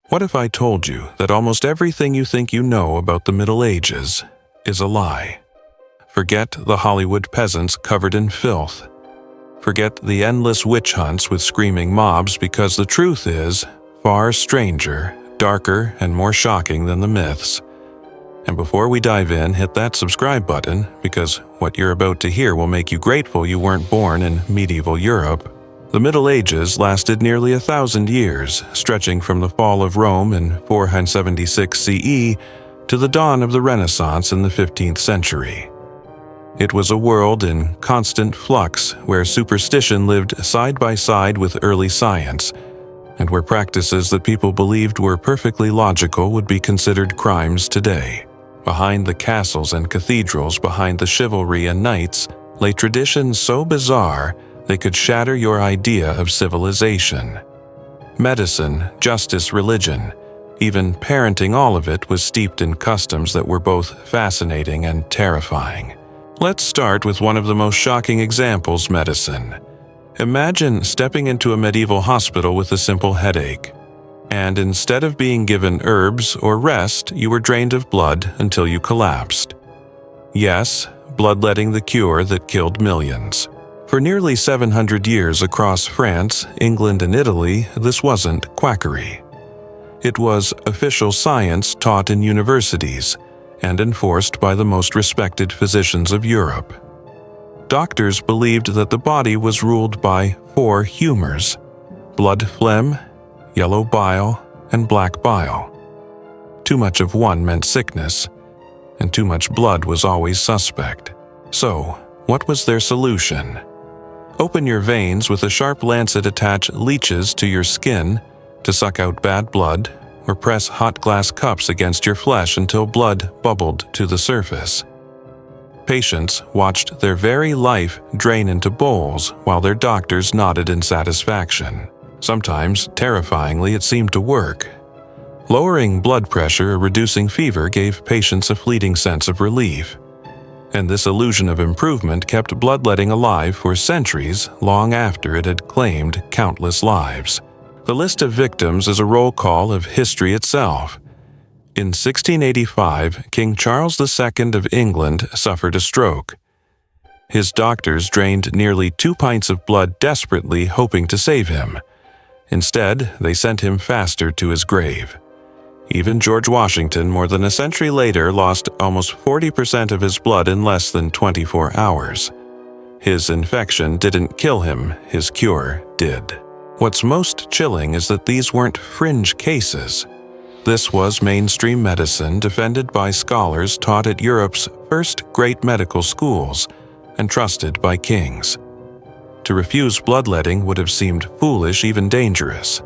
What if I told you that almost everything you think you know about the Middle Ages is a lie? Forget the Hollywood peasants covered in filth. Forget the endless witch hunts with screaming mobs, because the truth is far stranger, darker, and more shocking than the myths. And before we dive in, hit that subscribe button, because what you're about to hear will make you grateful you weren't born in medieval Europe. The Middle Ages lasted nearly 1,000 years, stretching from the fall of Rome in 476 CE to the dawn of the Renaissance in the 15th century. It was a world in constant flux, where superstition lived side by side with early science, and where practices that people believed were perfectly logical would be considered crimes today. Behind the castles and cathedrals, behind the chivalry and knights, lay traditions so bizarre they could shatter your idea of civilization. Medicine, justice, religion, even parenting, all of it was steeped in customs that were both fascinating and terrifying. Let's start with one of the most shocking examples: medicine. Imagine stepping into a medieval hospital with a simple headache, and instead of being given herbs or rest, you were drained of blood until you collapsed. Yes, bloodletting, the cure that killed millions. For nearly 700 years across France, England, and Italy, this wasn't quackery. It was official science taught in universities and enforced by the most respected physicians of Europe. Doctors believed that the body was ruled by 4 humors: blood phlegm, yellow bile, and black bile. Too much of one meant sickness, and too much blood was always suspect. So, what was their solution? Open your veins with a sharp lancet, attach leeches to your skin to suck out bad blood, or press hot glass cups against your flesh until blood bubbled to the surface. Patients watched their very life drain into bowls while their doctors nodded in satisfaction. Sometimes, terrifyingly, it seemed to work. Lowering blood pressure or reducing fever gave patients a fleeting sense of relief. And this illusion of improvement kept bloodletting alive for centuries, long after it had claimed countless lives. The list of victims is a roll call of history itself. In 1685, King Charles II of England suffered a stroke. His doctors drained nearly 2 pints of blood, desperately hoping to save him. Instead, they sent him faster to his grave. Even George Washington, more than a century later, lost almost 40% of his blood in less than 24 hours. His infection didn't kill him, his cure did. What's most chilling is that these weren't fringe cases. This was mainstream medicine, defended by scholars taught at Europe's first great medical schools and trusted by kings. To refuse bloodletting would have seemed foolish, even dangerous.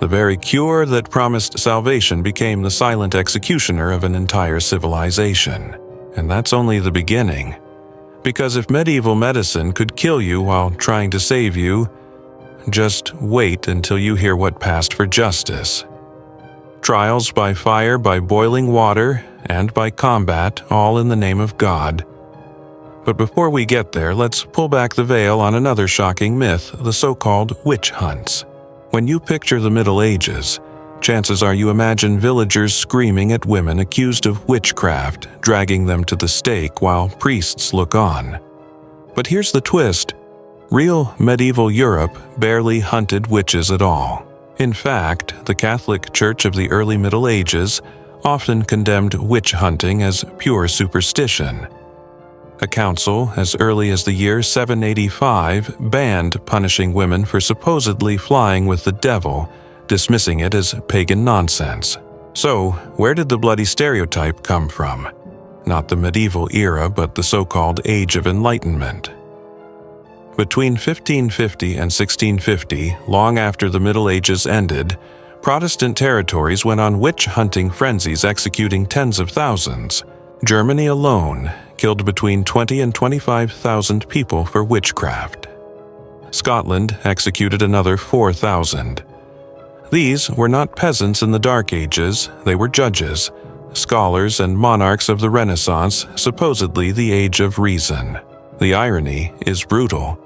The very cure that promised salvation became the silent executioner of an entire civilization. And that's only the beginning. Because if medieval medicine could kill you while trying to save you, just wait until you hear what passed for justice. Trials by fire, by boiling water, and by combat, all in the name of God. But before we get there, let's pull back the veil on another shocking myth: the so-called witch hunts. When you picture the Middle Ages, chances are you imagine villagers screaming at women accused of witchcraft, dragging them to the stake while priests look on. But here's the twist: real medieval Europe barely hunted witches at all. In fact, the Catholic Church of the early Middle Ages often condemned witch hunting as pure superstition. A council, as early as the year 785, banned punishing women for supposedly flying with the devil, dismissing it as pagan nonsense. So, where did the bloody stereotype come from? Not the medieval era, but the so-called Age of Enlightenment. Between 1550 and 1650, long after the Middle Ages ended, Protestant territories went on witch-hunting frenzies, executing tens of thousands. Germany alone killed between 20 and 25,000 people for witchcraft. Scotland executed another 4,000. These were not peasants in the Dark Ages, they were judges, scholars, and monarchs of the Renaissance, supposedly the Age of Reason. The irony is brutal.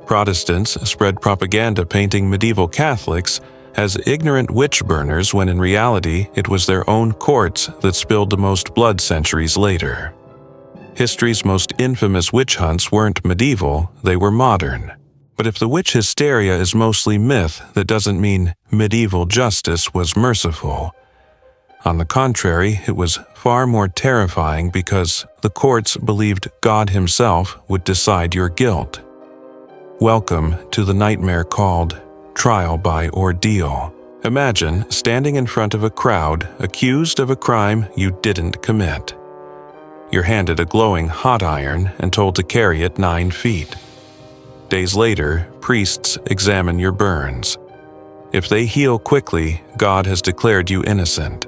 Protestants spread propaganda painting medieval Catholics as ignorant witch-burners when in reality it was their own courts that spilled the most blood centuries later. History's most infamous witch hunts weren't medieval, they were modern. But if the witch hysteria is mostly myth, that doesn't mean medieval justice was merciful. On the contrary, it was far more terrifying because the courts believed God himself would decide your guilt. Welcome to the nightmare called trial by ordeal. Imagine standing in front of a crowd accused of a crime you didn't commit. You're handed a glowing hot iron and told to carry it 9 feet. Days later, priests examine your burns. If they heal quickly, God has declared you innocent.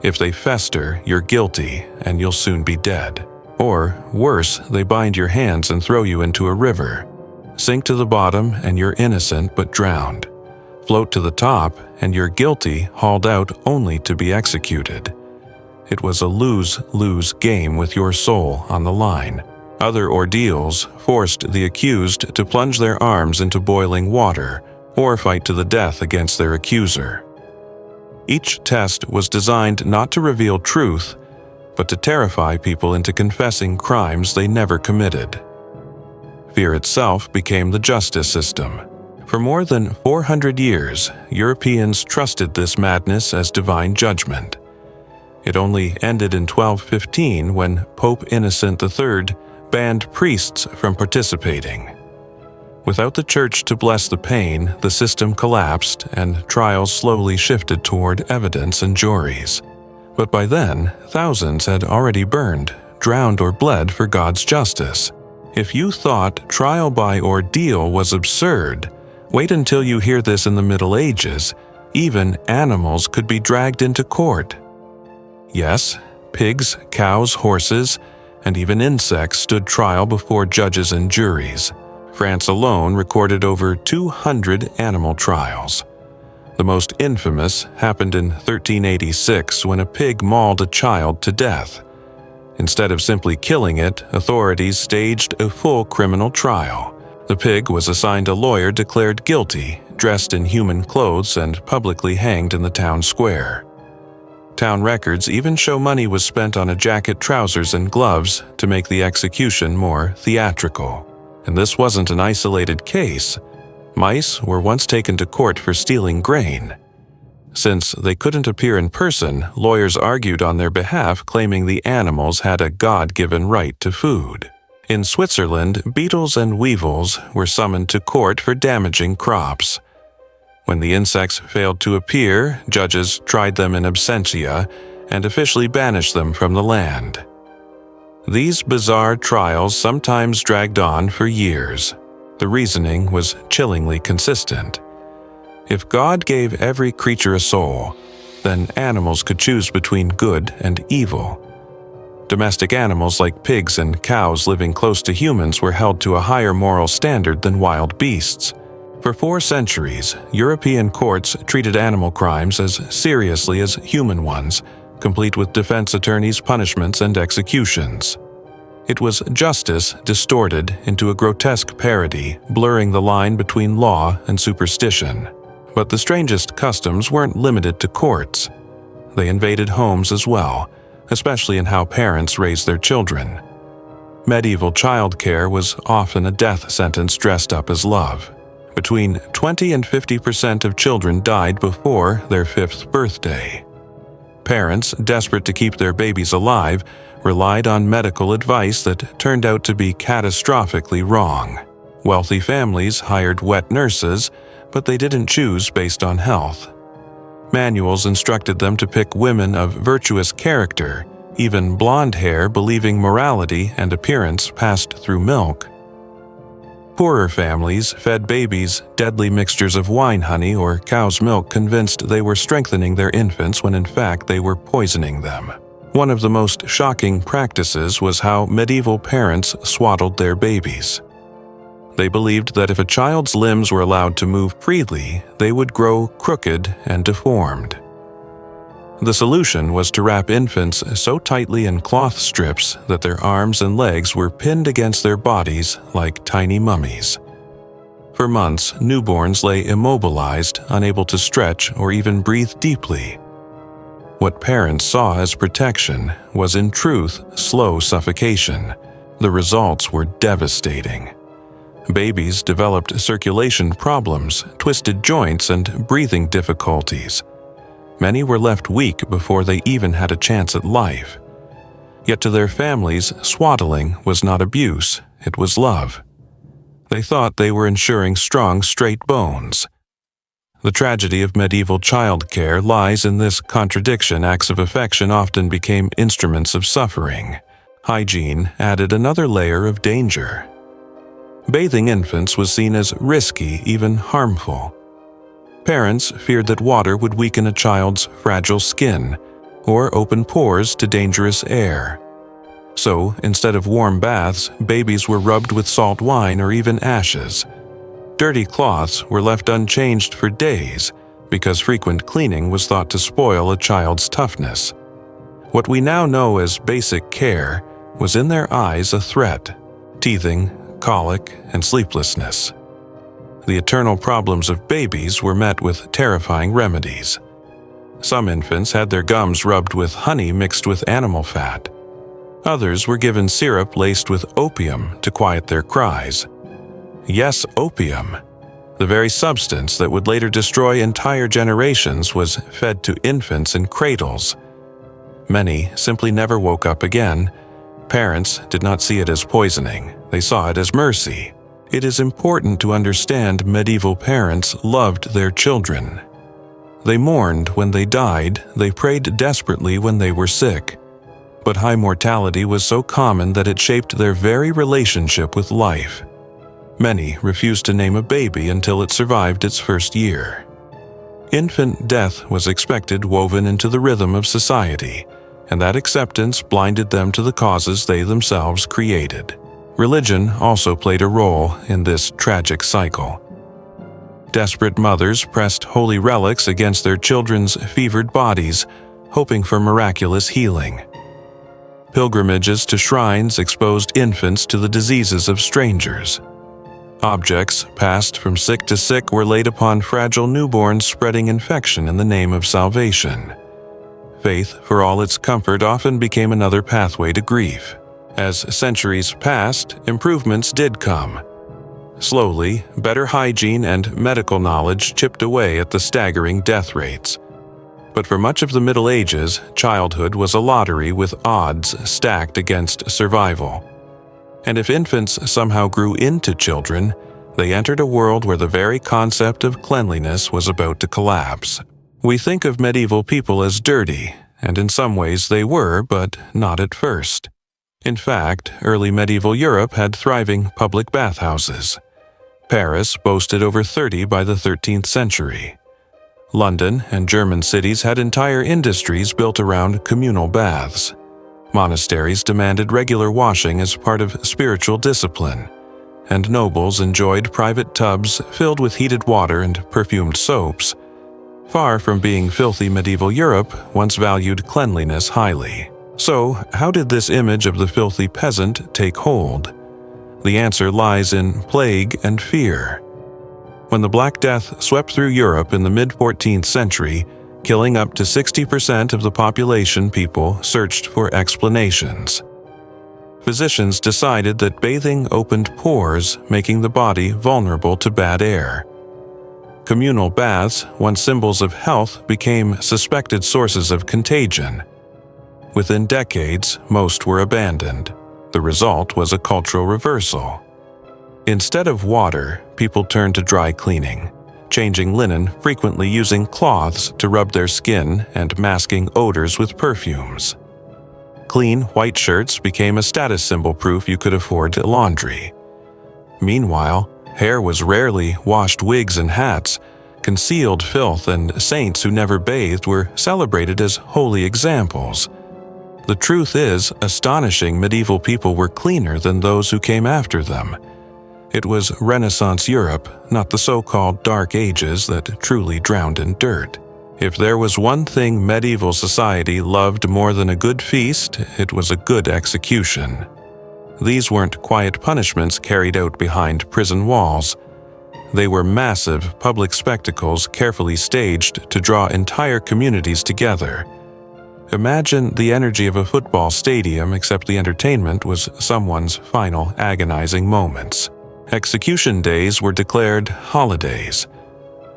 If they fester, you're guilty and you'll soon be dead. Or, worse, they bind your hands and throw you into a river. Sink to the bottom and you're innocent but drowned. Float to the top and you're guilty, hauled out only to be executed. It was a lose-lose game with your soul on the line. Other ordeals forced the accused to plunge their arms into boiling water or fight to the death against their accuser. Each test was designed not to reveal truth, but to terrify people into confessing crimes they never committed. Fear itself became the justice system. For more than 400 years, Europeans trusted this madness as divine judgment. It only ended in 1215 when Pope Innocent III banned priests from participating. Without the church to bless the pain, the system collapsed and trials slowly shifted toward evidence and juries. But by then, thousands had already burned, drowned, or bled for God's justice. If you thought trial by ordeal was absurd, wait until you hear this in the Middle Ages. Even animals could be dragged into court. Yes, pigs, cows, horses, and even insects stood trial before judges and juries. France alone recorded over 200 animal trials. The most infamous happened in 1386 when a pig mauled a child to death. Instead of simply killing it, authorities staged a full criminal trial. The pig was assigned a lawyer declared guilty, dressed in human clothes, and publicly hanged in the town square. Town records even show money was spent on a jacket, trousers, and gloves to make the execution more theatrical. And this wasn't an isolated case. Mice were once taken to court for stealing grain. Since they couldn't appear in person, lawyers argued on their behalf, claiming the animals had a God-given right to food. In Switzerland, beetles and weevils were summoned to court for damaging crops. When the insects failed to appear, judges tried them in absentia and officially banished them from the land. These bizarre trials sometimes dragged on for years. The reasoning was chillingly consistent. If God gave every creature a soul, then animals could choose between good and evil. Domestic animals like pigs and cows living close to humans were held to a higher moral standard than wild beasts. For 4 centuries, European courts treated animal crimes as seriously as human ones, complete with defense attorneys' punishments and executions. It was justice distorted into a grotesque parody, blurring the line between law and superstition. But the strangest customs weren't limited to courts. They invaded homes as well, especially in how parents raised their children. Medieval childcare was often a death sentence dressed up as love. Between 20 and 50% of children died before their 5th birthday. Parents, desperate to keep their babies alive, relied on medical advice that turned out to be catastrophically wrong. Wealthy families hired wet nurses, but they didn't choose based on health. Manuals instructed them to pick women of virtuous character, even blonde hair believing morality and appearance passed through milk. Poorer families fed babies deadly mixtures of wine honey or cow's milk, convinced they were strengthening their infants when in fact they were poisoning them. One of the most shocking practices was how medieval parents swaddled their babies. They believed that if a child's limbs were allowed to move freely, they would grow crooked and deformed. The solution was to wrap infants so tightly in cloth strips that their arms and legs were pinned against their bodies like tiny mummies. For months, newborns lay immobilized, unable to stretch or even breathe deeply. What parents saw as protection was in truth slow suffocation. The results were devastating. Babies developed circulation problems, twisted joints, and breathing difficulties. Many were left weak before they even had a chance at life. Yet to their families, swaddling was not abuse, it was love. They thought they were ensuring strong, straight bones. The tragedy of medieval childcare lies in this contradiction. Acts of affection often became instruments of suffering. Hygiene added another layer of danger. Bathing infants was seen as risky, even harmful. Parents feared that water would weaken a child's fragile skin or open pores to dangerous air. So, instead of warm baths, babies were rubbed with salt wine or even ashes. Dirty cloths were left unchanged for days because frequent cleaning was thought to spoil a child's toughness. What we now know as basic care was in their eyes a threat: teething, colic, and sleeplessness. The eternal problems of babies were met with terrifying remedies. Some infants had their gums rubbed with honey mixed with animal fat. Others were given syrup laced with opium to quiet their cries. Yes, opium. The very substance that would later destroy entire generations was fed to infants in cradles. Many simply never woke up again. Parents did not see it as poisoning, they saw it as mercy. It is important to understand medieval parents loved their children. They mourned when they died, they prayed desperately when they were sick. But high mortality was so common that it shaped their very relationship with life. Many refused to name a baby until it survived its first year. Infant death was expected, woven into the rhythm of society, and that acceptance blinded them to the causes they themselves created. Religion also played a role in this tragic cycle. Desperate mothers pressed holy relics against their children's fevered bodies, hoping for miraculous healing. Pilgrimages to shrines exposed infants to the diseases of strangers. Objects passed from sick to sick were laid upon fragile newborns, spreading infection in the name of salvation. Faith, for all its comfort, often became another pathway to grief. As centuries passed, improvements did come. Slowly, better hygiene and medical knowledge chipped away at the staggering death rates. But for much of the Middle Ages, childhood was a lottery with odds stacked against survival. And if infants somehow grew into children, they entered a world where the very concept of cleanliness was about to collapse. We think of medieval people as dirty, and in some ways they were, but not at first. In fact, early medieval Europe had thriving public bathhouses. Paris boasted over 30 by the 13th century. London and German cities had entire industries built around communal baths. Monasteries demanded regular washing as part of spiritual discipline, and nobles enjoyed private tubs filled with heated water and perfumed soaps. Far from being filthy, medieval Europe once valued cleanliness highly. So, how did this image of the filthy peasant take hold? The answer lies in plague and fear. When the Black Death swept through Europe in the mid-14th century, killing up to 60% of the population, people searched for explanations. Physicians decided that bathing opened pores, making the body vulnerable to bad air. Communal baths, once symbols of health, became suspected sources of contagion. Within decades, most were abandoned. The result was a cultural reversal. Instead of water, people turned to dry cleaning, changing linen, frequently using cloths to rub their skin, and masking odors with perfumes. Clean, white shirts became a status symbol, proof you could afford laundry. Meanwhile, hair was rarely washed. Wigs and hats concealed filth, and saints who never bathed were celebrated as holy examples. The truth is, astonishing medieval people were cleaner than those who came after them. It was Renaissance Europe, not the so-called Dark Ages, that truly drowned in dirt. If there was one thing medieval society loved more than a good feast, it was a good execution. These weren't quiet punishments carried out behind prison walls. They were massive public spectacles carefully staged to draw entire communities together. Imagine the energy of a football stadium, except the entertainment was someone's final agonizing moments. Execution days were declared holidays.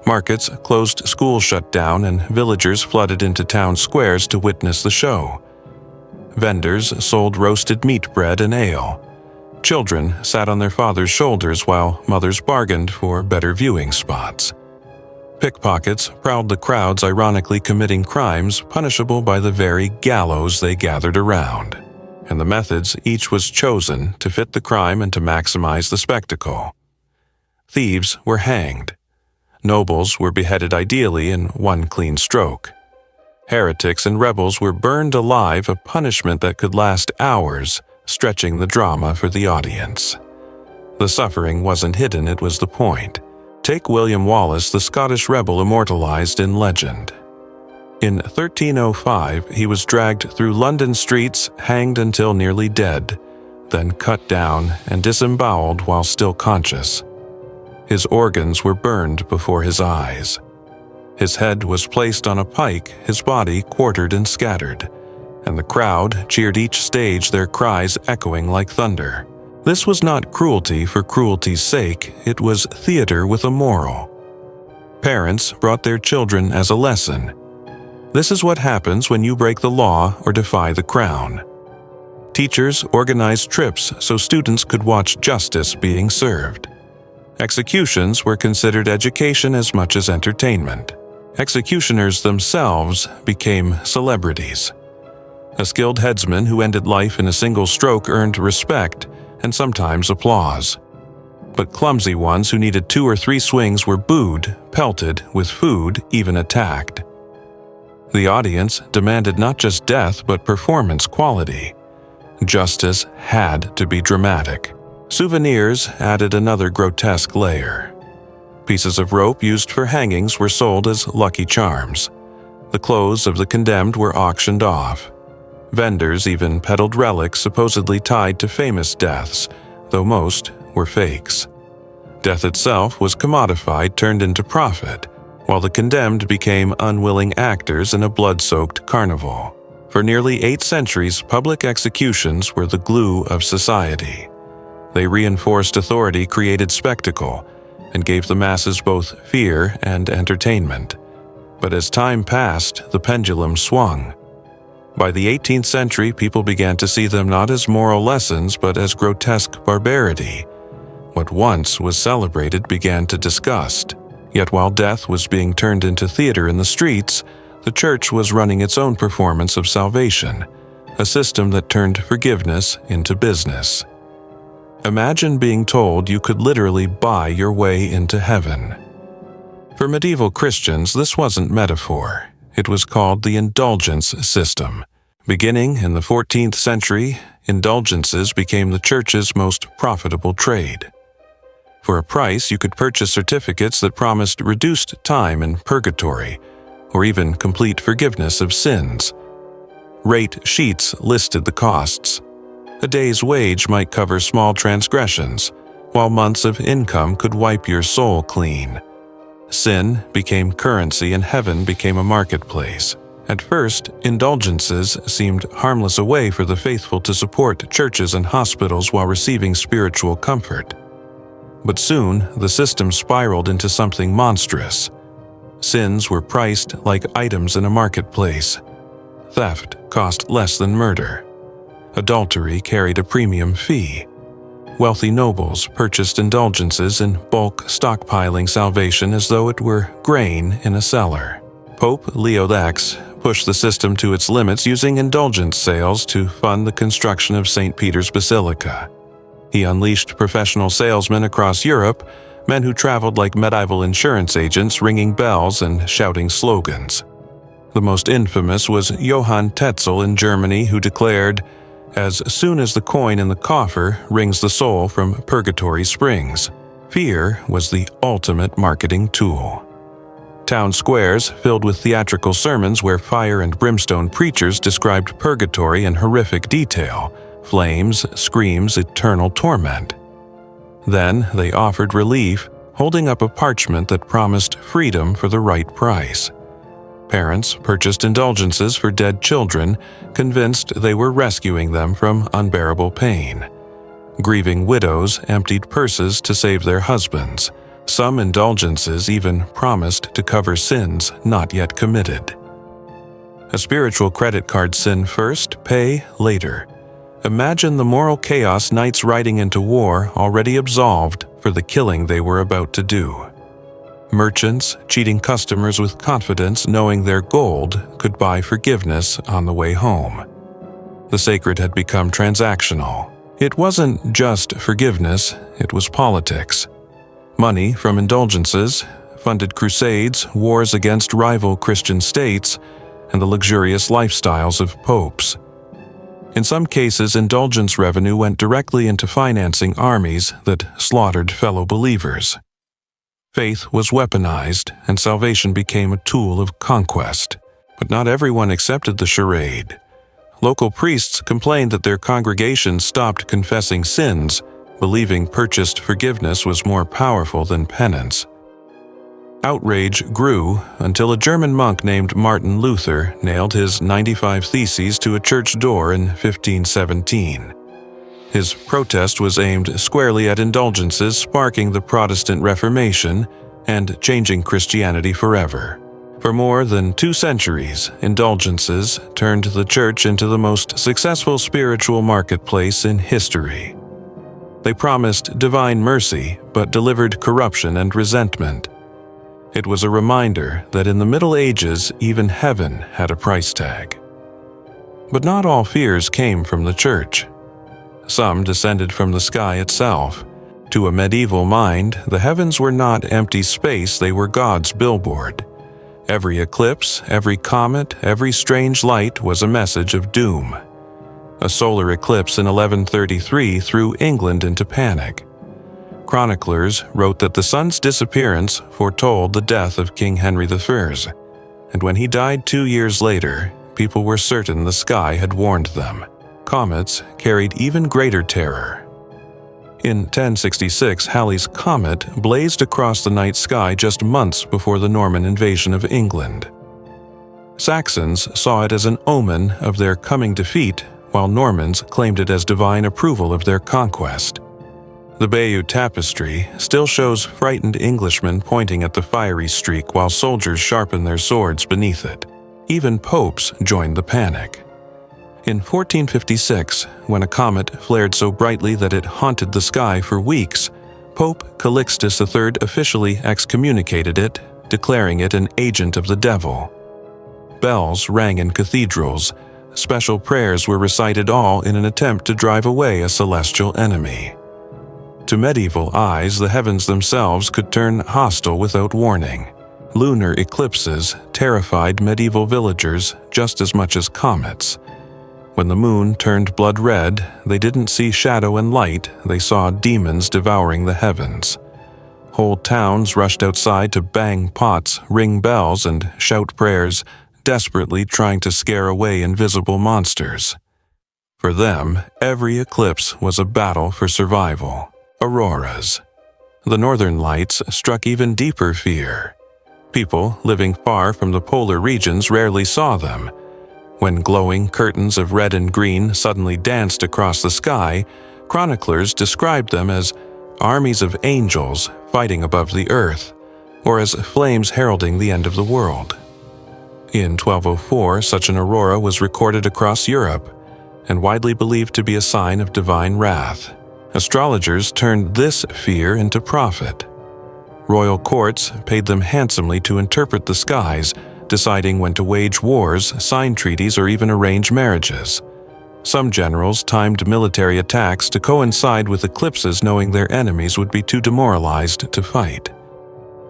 Markets closed, schools shut down, and villagers flooded into town squares to witness the show. Vendors sold roasted meat bread and ale. Children sat on their father's shoulders while mothers bargained for better viewing spots. Pickpockets prowled the crowds, ironically committing crimes punishable by the very gallows they gathered around. And the methods each was chosen to fit the crime and to maximize the spectacle. Thieves were hanged. Nobles were beheaded ideally in one clean stroke. Heretics and rebels were burned alive, a punishment that could last hours, stretching the drama for the audience. The suffering wasn't hidden, it was the point. Take William Wallace, the Scottish rebel immortalized in legend. In 1305, he was dragged through London streets, hanged until nearly dead, then cut down and disemboweled while still conscious. His organs were burned before his eyes. His head was placed on a pike, his body quartered and scattered, and the crowd cheered each stage, their cries echoing like thunder. This was not cruelty for cruelty's sake, it was theater with a moral. Parents brought their children as a lesson. This is what happens when you break the law or defy the crown. Teachers organized trips so students could watch justice being served. Executions were considered education as much as entertainment. Executioners themselves became celebrities. A skilled headsman who ended life in a single stroke earned respect and sometimes applause. But clumsy ones who needed 2 or 3 swings were booed, pelted with food, even attacked. The audience demanded not just death but performance quality. Justice had to be dramatic. Souvenirs added another grotesque layer. Pieces of rope used for hangings were sold as lucky charms. The clothes of the condemned were auctioned off. Vendors even peddled relics supposedly tied to famous deaths, though most were fakes. Death itself was commodified, turned into profit, while the condemned became unwilling actors in a blood-soaked carnival. For nearly 8 centuries, public executions were the glue of society. They reinforced authority, created spectacle, and gave the masses both fear and entertainment. But as time passed, the pendulum swung. By the 18th century, people began to see them not as moral lessons but as grotesque barbarity. What once was celebrated began to disgust. Yet while death was being turned into theater in the streets, the church was running its own performance of salvation, a system that turned forgiveness into business. Imagine being told you could literally buy your way into heaven. For medieval Christians, this wasn't metaphor. It was called the indulgence system. Beginning in the 14th century, indulgences became the church's most profitable trade. For a price, you could purchase certificates that promised reduced time in purgatory, or even complete forgiveness of sins. Rate sheets listed the costs. A day's wage might cover small transgressions, while months of income could wipe your soul clean. Sin became currency and heaven became a marketplace. At first, indulgences seemed harmless, a way for the faithful to support churches and hospitals while receiving spiritual comfort. But soon, the system spiraled into something monstrous. Sins were priced like items in a marketplace. Theft cost less than murder. Adultery carried a premium fee. Wealthy nobles purchased indulgences in bulk, stockpiling salvation as though it were grain in a cellar. Pope Leo X pushed the system to its limits, using indulgence sales to fund the construction of St. Peter's Basilica. He unleashed professional salesmen across Europe, men who traveled like medieval insurance agents, ringing bells and shouting slogans. The most infamous was Johann Tetzel in Germany, who declared, "As soon as the coin in the coffer rings the soul from purgatory springs." Fear was the ultimate marketing tool. Town squares filled with theatrical sermons where fire and brimstone preachers described purgatory in horrific detail: flames, screams, eternal torment. Then they offered relief: holding up a parchment that promised freedom for the right price. Parents purchased indulgences for dead children, convinced they were rescuing them from unbearable pain. Grieving widows emptied purses to save their husbands. Some indulgences even promised to cover sins not yet committed. A spiritual credit card: sin first, pay later. Imagine the moral chaos knights riding into war already absolved for the killing they were about to do. Merchants cheating customers with confidence, knowing their gold could buy forgiveness on the way home. The sacred had become transactional. It wasn't just forgiveness, it was politics. Money from indulgences funded crusades, wars against rival Christian states, and the luxurious lifestyles of popes. In some cases, indulgence revenue went directly into financing armies that slaughtered fellow believers. Faith was weaponized, and salvation became a tool of conquest. But not everyone accepted the charade. Local priests complained that their congregations stopped confessing sins, believing purchased forgiveness was more powerful than penance. Outrage grew until a German monk named Martin Luther nailed his 95 Theses to a church door in 1517. His protest was aimed squarely at indulgences, sparking the Protestant Reformation and changing Christianity forever. For more than 2 centuries, indulgences turned the church into the most successful spiritual marketplace in history. They promised divine mercy, but delivered corruption and resentment. It was a reminder that in the Middle Ages, even heaven had a price tag. But not all fears came from the church. Some descended from the sky itself. To a medieval mind, the heavens were not empty space, they were God's billboard. Every eclipse, every comet, every strange light was a message of doom. A solar eclipse in 1133 threw England into panic. Chroniclers wrote that the sun's disappearance foretold the death of King Henry I, and when he died 2 years later, people were certain the sky had warned them. Comets carried even greater terror. In 1066, Halley's comet blazed across the night sky just months before the Norman invasion of England. Saxons saw it as an omen of their coming defeat, while Normans claimed it as divine approval of their conquest. The Bayeux Tapestry still shows frightened Englishmen pointing at the fiery streak while soldiers sharpen their swords beneath it. Even popes joined the panic. In 1456, when a comet flared so brightly that it haunted the sky for weeks, Pope Calixtus III officially excommunicated it, declaring it an agent of the devil. Bells rang in cathedrals. Special prayers were recited, all in an attempt to drive away a celestial enemy. To medieval eyes, the heavens themselves could turn hostile without warning. Lunar eclipses terrified medieval villagers just as much as comets. When the moon turned blood red, they didn't see shadow and light, they saw demons devouring the heavens. Whole towns rushed outside to bang pots, ring bells, and shout prayers, desperately trying to scare away invisible monsters. For them, every eclipse was a battle for survival. Auroras. The northern lights struck even deeper fear. People living far from the polar regions rarely saw them. When glowing curtains of red and green suddenly danced across the sky, chroniclers described them as armies of angels fighting above the earth, or as flames heralding the end of the world. In 1204, such an aurora was recorded across Europe, and widely believed to be a sign of divine wrath. Astrologers turned this fear into profit. Royal courts paid them handsomely to interpret the skies, deciding when to wage wars, sign treaties, or even arrange marriages. Some generals timed military attacks to coincide with eclipses, knowing their enemies would be too demoralized to fight.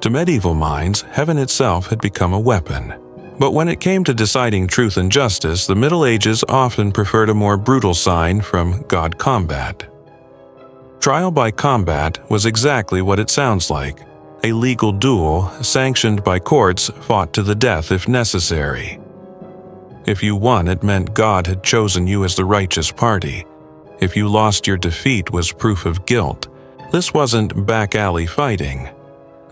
To medieval minds, heaven itself had become a weapon. But when it came to deciding truth and justice, the Middle Ages often preferred a more brutal sign from God: combat. Trial by combat was exactly what it sounds like. A legal duel, sanctioned by courts, fought to the death if necessary. If you won, it meant God had chosen you as the righteous party. If you lost, your defeat was proof of guilt. This wasn't back alley fighting.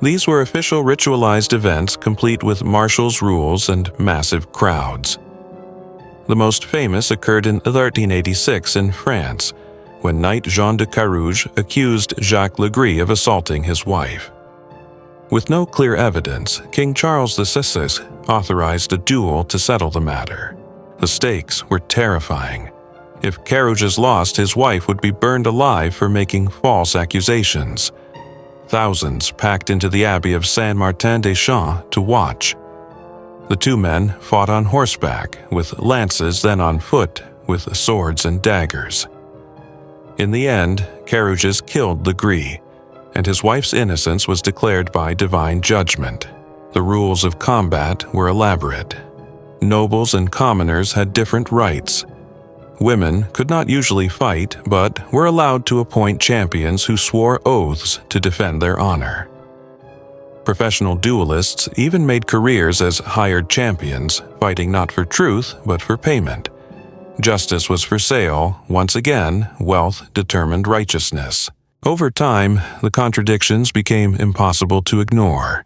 These were official ritualized events complete with martials' rules and massive crowds. The most famous occurred in 1386 in France, when Knight Jean de Carouge accused Jacques Legris of assaulting his wife. With no clear evidence, King Charles VI authorized a duel to settle the matter. The stakes were terrifying. If Carouges lost, his wife would be burned alive for making false accusations. Thousands packed into the Abbey of Saint-Martin-des-Champs to watch. The two men fought on horseback, with lances, then on foot, with swords and daggers. In the end, Carouges killed Legris, and his wife's innocence was declared by divine judgment. The rules of combat were elaborate. Nobles and commoners had different rights. Women could not usually fight, but were allowed to appoint champions who swore oaths to defend their honor. Professional duelists even made careers as hired champions, fighting not for truth, but for payment. Justice was for sale. Once again, wealth determined righteousness. Over time, the contradictions became impossible to ignore.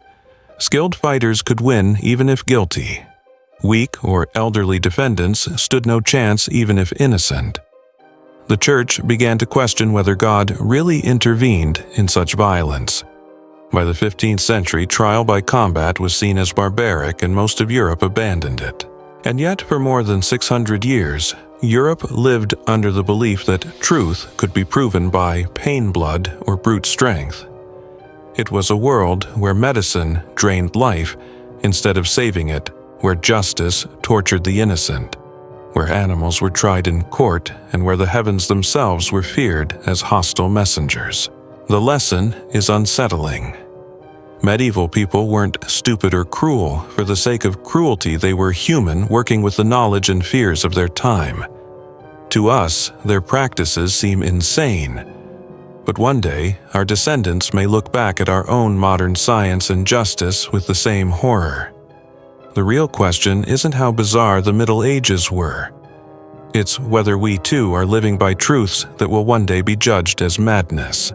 Skilled fighters could win even if guilty. Weak or elderly defendants stood no chance even if innocent. The Church began to question whether God really intervened in such violence. By the 15th century, trial by combat was seen as barbaric, and most of Europe abandoned it. And yet, for more than 600 years, Europe lived under the belief that truth could be proven by pain blood or brute strength. It was a world where medicine drained life instead of saving it, where justice tortured the innocent, where animals were tried in court, and where the heavens themselves were feared as hostile messengers. The lesson is unsettling. Medieval people weren't stupid or cruel. For the sake of cruelty, they were human, working with the knowledge and fears of their time. To us, their practices seem insane. But one day, our descendants may look back at our own modern science and justice with the same horror. The real question isn't how bizarre the Middle Ages were. It's whether we too are living by truths that will one day be judged as madness.